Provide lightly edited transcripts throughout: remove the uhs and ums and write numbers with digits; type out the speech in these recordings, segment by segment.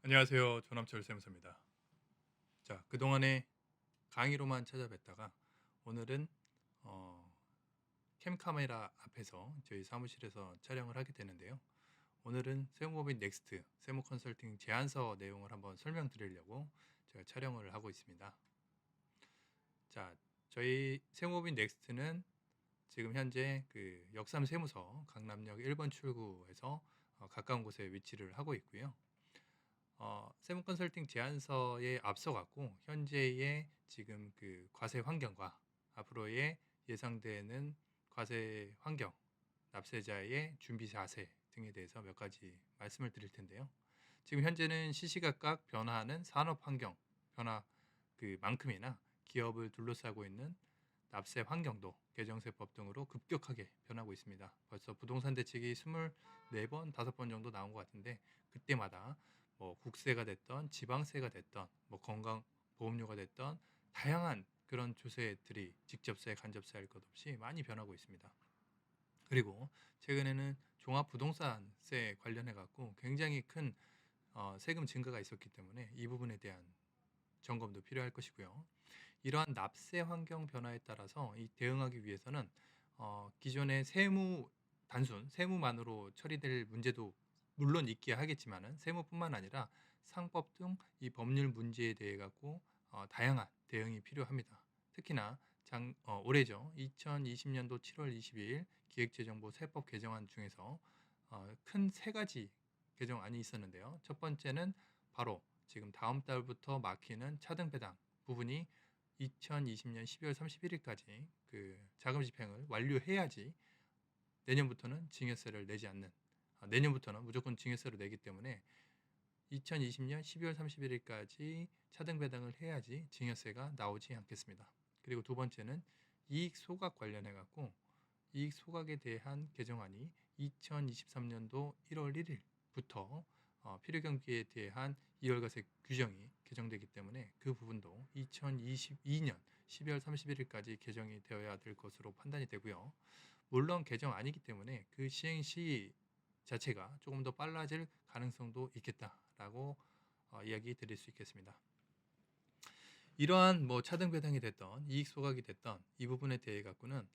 안녕하세요. 조남철 세무사입니다. 자, 그동안에 강의로만 찾아뵀다가 오늘은 캠카메라 앞에서 저희 사무실에서 촬영을 하게 되는데요. 오늘은 세무법인 넥스트 세무 컨설팅 제안서 내용을 한번 설명드리려고 제가 촬영을 하고 있습니다. 자, 저희 세무법인 넥스트는 지금 현재 그 역삼 세무서 강남역 1번 출구에서 가까운 곳에 위치를 하고 있고요. 세무 컨설팅 제안서에 앞서갔고 현재의 지금 그 과세 환경과 앞으로의 예상되는 과세 환경, 납세자의 준비 자세 등에 대해서 몇 가지 말씀을 드릴 텐데요. 지금 현재는 시시각각 변화하는 산업 환경 변화 그만큼이나 기업을 둘러싸고 있는 납세 환경도 개정세법 등으로 급격하게 변하고 있습니다. 벌써 부동산 대책이 24번, 5번 정도 나온 것 같은데 그때마다 뭐 국세가 됐던 지방세가 됐던 뭐 건강보험료가 됐던 다양한 그런 조세들이 직접세, 간접세 할 것 없이 많이 변하고 있습니다. 그리고 최근에는 종합부동산세 관련해 갖고 굉장히 큰 세금 증가가 있었기 때문에 이 부분에 대한 점검도 필요할 것이고요. 이러한 납세 환경 변화에 따라서 이 대응하기 위해서는 기존의 단순 세무만으로 처리될 문제도 물론 있기야 하겠지만은 세무뿐만 아니라 상법 등 이 법률 문제에 대해 갖고 다양한 대응이 필요합니다. 특히나 올해죠. 2020년도 7월 22일 기획재정부 세법 개정안 중에서 큰 세 가지 개정안이 있었는데요. 첫 번째는 바로 지금 다음 달부터 막히는 차등 배당 부분이 2020년 12월 31일까지 그 자금 집행을 완료해야지 내년부터는 징여세를 내지 않는 내년부터는 무조건 징여세를 내기 때문에 2020년 12월 31일까지 차등 배당을 해야지 징여세가 나오지 않겠습니다. 그리고 두 번째는 이익 소각 관련해 갖고 이익 소각에 대한 개정안이 2023년도 1월 1일부터 필요 경비에 대한 이월과세 규정이 개정되기 때문에 그 부분도 2022년 12월 31일까지 개정이 되어야 될 것으로 판단이 되고요. 물론 개정 아니기 때문에 그 시행 시 자체가 조금 더 빨라질 가능성도 있겠다라고 이야기 드릴 수 있겠습니다. 이러한 뭐 차등 배당이 됐던 이익 소각이 됐던 이 부분에 대해 갖고는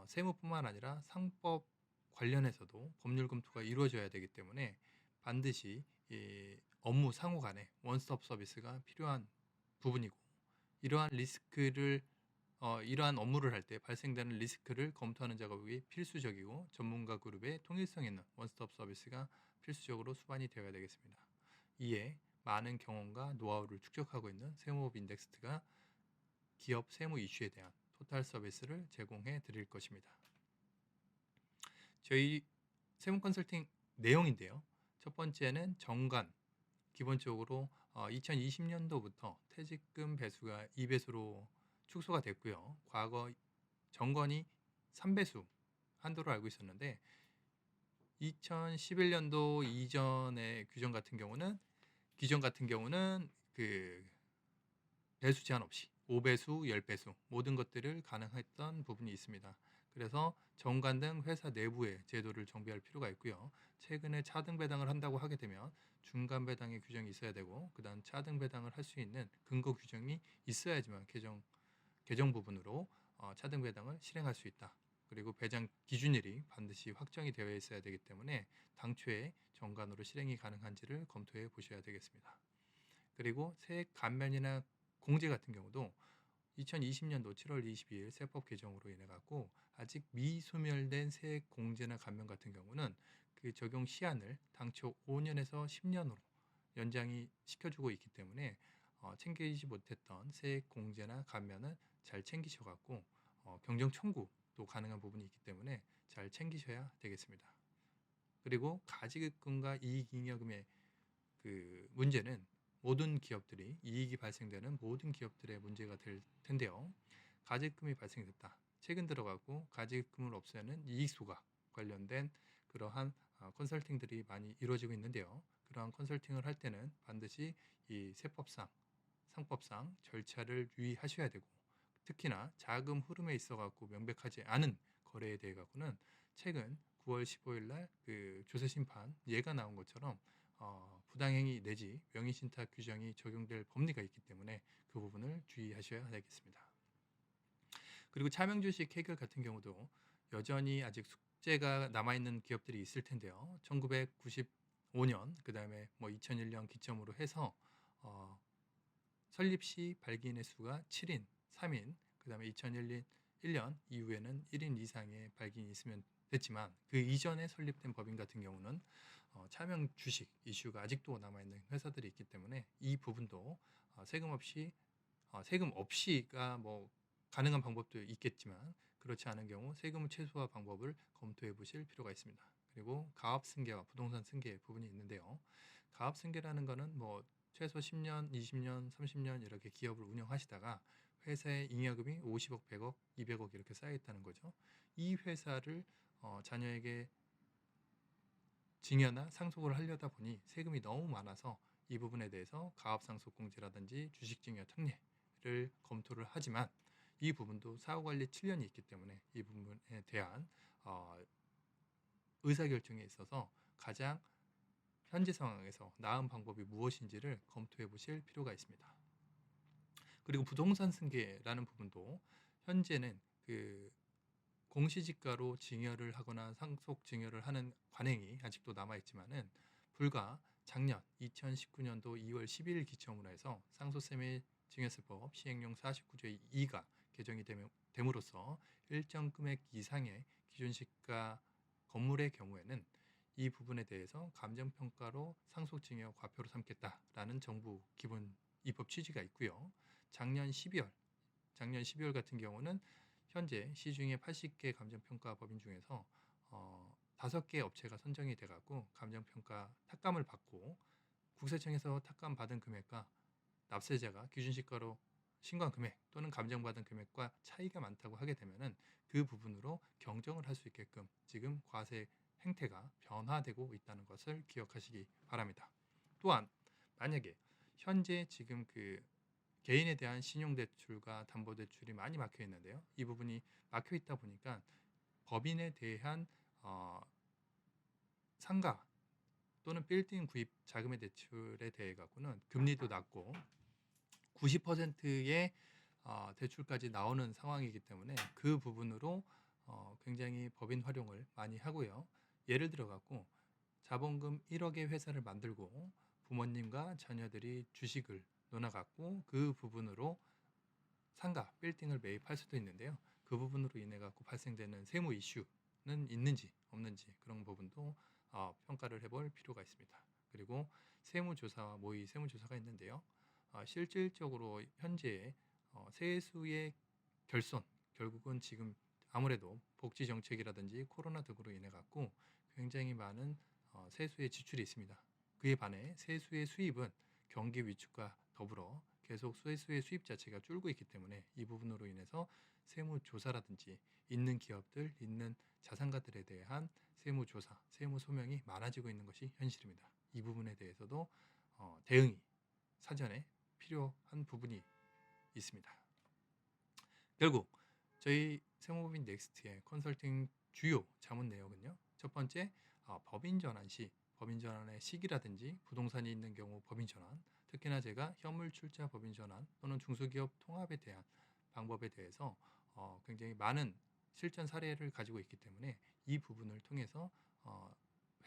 세무뿐만 아니라 상법 관련해서도 법률 검토가 이루어져야 되기 때문에 반드시 이 업무 상호 간에 원스톱 서비스가 필요한 부분이고 이러한 업무를 할 때 발생되는 리스크를 검토하는 작업이 필수적이고 전문가 그룹의 통일성 있는 원스톱 서비스가 필수적으로 수반이 되어야 되겠습니다. 이에 많은 경험과 노하우를 축적하고 있는 세무법인 넥스트가 기업 세무 이슈에 대한 토탈 서비스를 제공해 드릴 것입니다. 저희 세무 컨설팅 내용인데요. 첫 번째는 정관, 기본적으로 2020년도부터 퇴직금 배수가 2배수로 축소가 됐고요. 과거 정관이 3배수 한도로 알고 있었는데 2011년도 이전의 기존 같은 경우는 그 배수 제한 없이 5배수, 10배수 모든 것들을 가능했던 부분이 있습니다. 그래서 정관 등 회사 내부의 제도를 정비할 필요가 있고요. 최근에 차등 배당을 한다고 하게 되면 중간 배당의 규정이 있어야 되고 그다음 차등 배당을 할 수 있는 근거 규정이 있어야지만 개정 부분으로 차등 배당을 실행할 수 있다. 그리고 배당 기준일이 반드시 확정이 되어 있어야 되기 때문에 당초에 정관으로 실행이 가능한지를 검토해 보셔야 되겠습니다. 그리고 세액 감면이나 공제 같은 경우도 2020년도 7월 22일 세법 개정으로 인해 갖고 아직 미소멸된 세액 공제나 감면 같은 경우는 그 적용 시한을 당초 5년에서 10년으로 연장이 시켜주고 있기 때문에 챙기지 못했던 세액 공제나 감면은 잘 챙기셔 갖고 경정 청구도 가능한 부분이 있기 때문에 잘 챙기셔야 되겠습니다. 그리고 가지급금과 이익잉여금의 그 문제는 모든 기업들이 이익이 발생되는 모든 기업들의 문제가 될 텐데요. 가지급금이 발생됐다. 최근 들어가고 가지급금을 없애는 이익 소각 관련된 그러한 컨설팅들이 많이 이루어지고 있는데요. 그러한 컨설팅을 할 때는 반드시 이 세법상, 상법상 절차를 유의하셔야 되고 특히나 자금 흐름에 있어 갖고 명백하지 않은 거래에 대해 갖고는 최근 9월 15일 날 그 조세 심판 예가 나온 것처럼 부당행위 내지 명의신탁 규정이 적용될 법리가 있기 때문에 그 부분을 주의하셔야 되겠습니다. 그리고 차명주식 해결 같은 경우도 여전히 아직 숙제가 남아있는 기업들이 있을 텐데요. 1995년 그 다음에 뭐 2001년 기점으로 해서 설립 시 발기인의 수가 7인, 3인, 그 다음에 2001년 이후에는 1인 이상의 발기인이 있으면 됐지만 그 이전에 설립된 법인 같은 경우는 차명 주식 이슈가 아직도 남아있는 회사들이 있기 때문에 이 부분도 세금 없이가 뭐 가능한 방법도 있겠지만 그렇지 않은 경우 세금 최소화 방법을 검토해 보실 필요가 있습니다. 그리고 가업 승계와 부동산 승계 부분이 있는데요. 가업 승계라는 거는 뭐 최소 10년, 20년, 30년 이렇게 기업을 운영하시다가 회사의 잉여금이 50억, 100억, 200억 이렇게 쌓여 있다는 거죠. 이 회사를 자녀에게 증여나 상속을 하려다 보니 세금이 너무 많아서 이 부분에 대해서 가압상속공제라든지 주식증여 특례를 검토를 하지만 이 부분도 사후관리 7년이 있기 때문에 이 부분에 대한 의사결정에 있어서 가장 현재 상황에서 나은 방법이 무엇인지를 검토해 보실 필요가 있습니다. 그리고 부동산 승계라는 부분도 현재는 그 공시지가로 증여를 하거나 상속 증여를 하는 관행이 아직도 남아있지만은 불과 작년 2019년도 2월 10일 기점으로 해서 상속세매 증여세법 시행령 49조의 2가 개정이 됨으로써 일정 금액 이상의 기준시가 건물의 경우에는 이 부분에 대해서 감정평가로 상속증여 과표로 삼겠다라는 정부 기본 입법 취지가 있고요. 작년 12월 같은 경우는 현재 시중에 80개 감정평가 법인 중에서 5개 업체가 선정이 돼갖고 감정평가 탁감을 받고 국세청에서 탁감 받은 금액과 납세자가 기준시가로 신고한 금액 또는 감정받은 금액과 차이가 많다고 하게 되면은 그 부분으로 경정을 할 수 있게끔 지금 과세 행태가 변화되고 있다는 것을 기억하시기 바랍니다. 또한 만약에 현재 지금 그 개인에 대한 신용대출과 담보대출이 많이 막혀 있는데요. 이 부분이 막혀 있다 보니까 법인에 대한 상가 또는 빌딩 구입 자금의 대출에 대해 갖고는 금리도 낮고 90%의 대출까지 나오는 상황이기 때문에 그 부분으로 굉장히 법인 활용을 많이 하고요. 예를 들어 갖고 자본금 1억의 회사를 만들고 부모님과 자녀들이 주식을 놓아갖고 그 부분으로 상가, 빌딩을 매입할 수도 있는데요. 그 부분으로 인해 갖고 발생되는 세무 이슈는 있는지 없는지 그런 부분도 평가를 해볼 필요가 있습니다. 그리고 세무조사와 모의 세무조사가 있는데요. 실질적으로 현재 세수의 결손, 결국은 지금 아무래도 복지 정책이라든지 코로나 등으로 인해 갖고 굉장히 많은 세수의 지출이 있습니다. 그에 반해 세수의 수입은 경기 위축과 더불어 계속 세수의 수입 자체가 줄고 있기 때문에 이 부분으로 인해서 세무조사라든지 있는 기업들, 있는 자산가들에 대한 세무조사, 세무소명이 많아지고 있는 것이 현실입니다. 이 부분에 대해서도 대응이 사전에 필요한 부분이 있습니다. 결국 저희 세무법인 넥스트의 컨설팅 주요 자문 내역은요. 첫 번째, 법인 전환 시 법인 전환의 시기라든지 부동산이 있는 경우 법인 전환, 특히나 제가 현물 출자 법인 전환 또는 중소기업 통합에 대한 방법에 대해서 굉장히 많은 실전 사례를 가지고 있기 때문에 이 부분을 통해서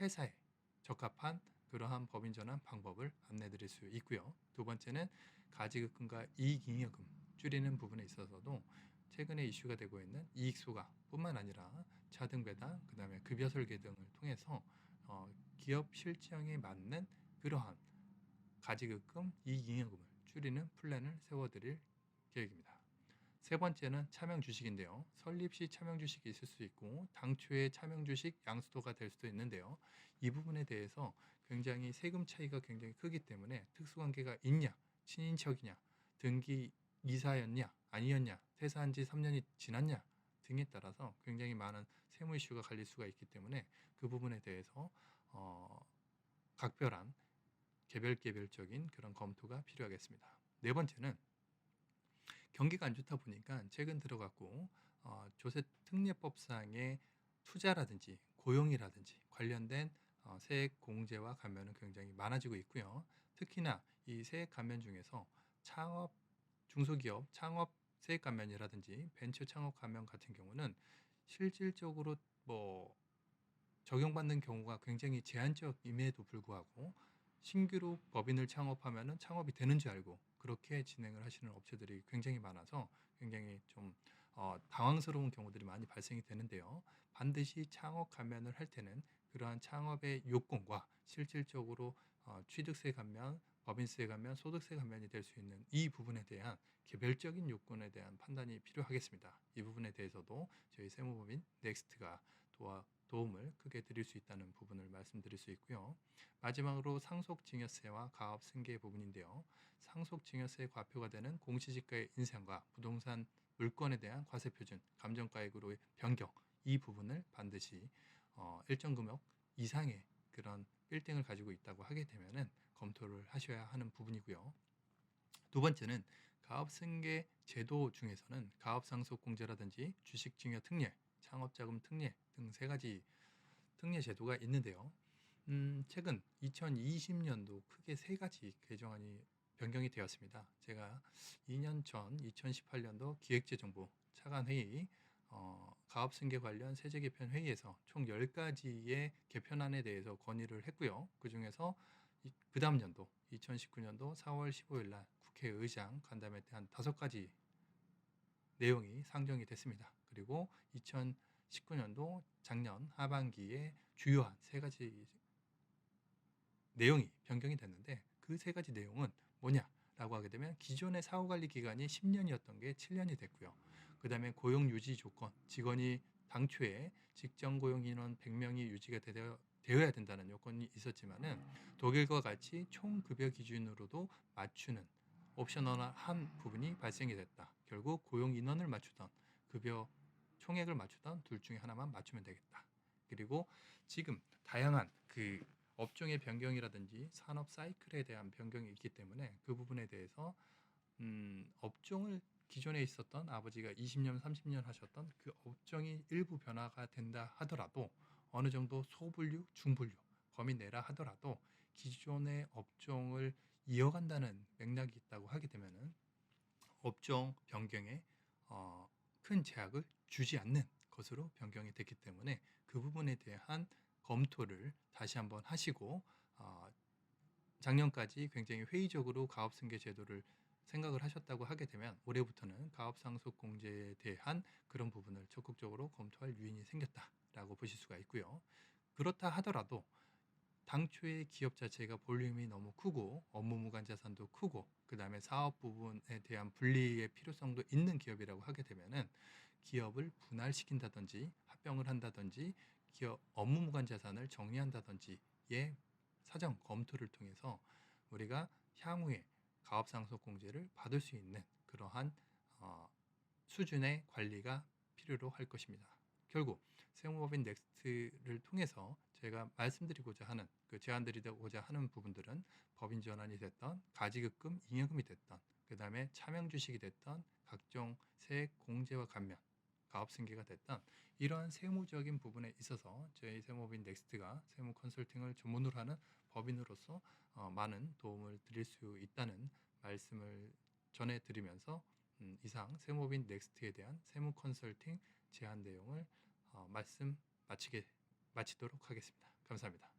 회사에 적합한 그러한 법인 전환 방법을 안내 드릴 수 있고요. 두 번째는 가지급금과 이익잉여금 줄이는 부분에 있어서도 최근에 이슈가 되고 있는 이익소가 뿐만 아니라 차등배당, 그 다음에 급여 설계 등을 통해서 기업 실정에 맞는 그러한 가지급금, 이익잉여금을 줄이는 플랜을 세워드릴 계획입니다. 세 번째는 차명 주식인데요. 설립 시 차명 주식이 있을 수 있고 당초에 차명 주식 양수도가 될 수도 있는데요. 이 부분에 대해서 굉장히 세금 차이가 굉장히 크기 때문에 특수관계가 있냐, 친인척이냐, 등기 이사였냐, 아니었냐, 퇴사한 지 3년이 지났냐 등에 따라서 굉장히 많은 세무 이슈가 갈릴 수가 있기 때문에 그 부분에 대해서 각별한 개별적인 그런 검토가 필요하겠습니다. 네 번째는 경기가 안 좋다 보니까 최근 들어 갖고 조세특례법상의 투자라든지 고용이라든지 관련된 세액 공제와 감면은 굉장히 많아지고 있고요. 특히나 이 세액 감면 중에서 창업 중소기업 창업 세액 감면이라든지 벤처 창업 감면 같은 경우는 실질적으로 뭐 적용받는 경우가 굉장히 제한적임에도 불구하고 신규로 법인을 창업하면은 창업이 되는 줄 알고 그렇게 진행을 하시는 업체들이 굉장히 많아서 굉장히 좀 당황스러운 경우들이 많이 발생이 되는데요. 반드시 창업 감면을 할 때는 그러한 창업의 요건과 실질적으로 취득세 감면, 법인세 감면, 소득세 감면이 될 수 있는 이 부분에 대한 개별적인 요건에 대한 판단이 필요하겠습니다. 이 부분에 대해서도 저희 세무법인 넥스트가 도움을 크게 드릴 수 있다는 부분을 말씀드릴 수 있고요. 마지막으로 상속증여세와 가업승계 부분인데요. 상속증여세 과표가 되는 공시지가의 인상과 부동산 물건에 대한 과세표준, 감정가액으로의 변경 이 부분을 반드시 일정 금액 이상의 그런 빌딩을 가지고 있다고 하게 되면은 검토를 하셔야 하는 부분이고요. 두 번째는 가업승계 제도 중에서는 가업상속공제라든지 주식증여 특례, 창업자금 특례 등 세 가지 특례 제도가 있는데요. 최근 2020년도 크게 세 가지 개정안이 변경이 되었습니다. 제가 2년 전 2018년도 기획재정부 차관회의 가업승계 관련 세제 개편 회의에서 총 10가지의 개편안에 대해서 건의를 했고요. 그 중에서 그 다음 연도 2019년도 4월 15일 날 국회의장 간담회 때 한 5가지 내용이 상정이 됐습니다. 그리고 2019년도 작년 하반기에 주요한 세 가지 내용이 변경이 됐는데 그 세 가지 내용은 뭐냐라고 하게 되면 기존의 사후관리 기간이 10년이었던 게 7년이 됐고요. 그 다음에 고용 유지 조건, 직원이 당초에 직장 고용 인원 100명이 유지가 되어야 된다는 요건이 있었지만은 독일과 같이 총 급여 기준으로도 맞추는 옵셔널한 부분이 발생이 됐다. 결국 고용 인원을 맞추던 급여 총액을 맞추던 둘 중에 하나만 맞추면 되겠다. 그리고 지금 다양한 그 업종의 변경이라든지 산업 사이클에 대한 변경이 있기 때문에 그 부분에 대해서 업종을 기존에 있었던 아버지가 20년, 30년 하셨던 그 업종이 일부 변화가 된다 하더라도 어느 정도 소분류, 중분류 범위 내라 하더라도 기존의 업종을 이어간다는 맥락이 있다고 하게 되면은 업종 변경에 큰 제약을 주지 않는 것으로 변경이 됐기 때문에 그 부분에 대한 검토를 다시 한번 하시고 작년까지 굉장히 회의적으로 가업승계 제도를 생각을 하셨다고 하게 되면 올해부터는 가업상속공제에 대한 그런 부분을 적극적으로 검토할 유인이 생겼다라고 보실 수가 있고요. 그렇다 하더라도 당초에 기업 자체가 볼륨이 너무 크고 업무 무관 자산도 크고 그 다음에 사업 부분에 대한 분리의 필요성도 있는 기업이라고 하게 되면은 기업을 분할시킨다든지 합병을 한다든지 기업 업무 무관 자산을 정리한다든지의 사전 검토를 통해서 우리가 향후에 가업상속공제를 받을 수 있는 그러한 수준의 관리가 필요로 할 것입니다. 결국 세무법인 넥스트를 통해서 제가 말씀드리고자 하는 제안드리고자 하는 부분들은 법인 전환이 됐던 가지급금, 잉여금이 됐던 그 다음에 차명주식이 됐던 각종 세액 공제와 감면, 가업승계가 됐던 이러한 세무적인 부분에 있어서 저희 세무법인 넥스트가 세무 컨설팅을 전문으로 하는 법인으로서 많은 도움을 드릴 수 있다는 말씀을 전해드리면서 이상 세무법인 넥스트에 대한 세무 컨설팅 제안 내용을 마치도록 하겠습니다. 감사합니다.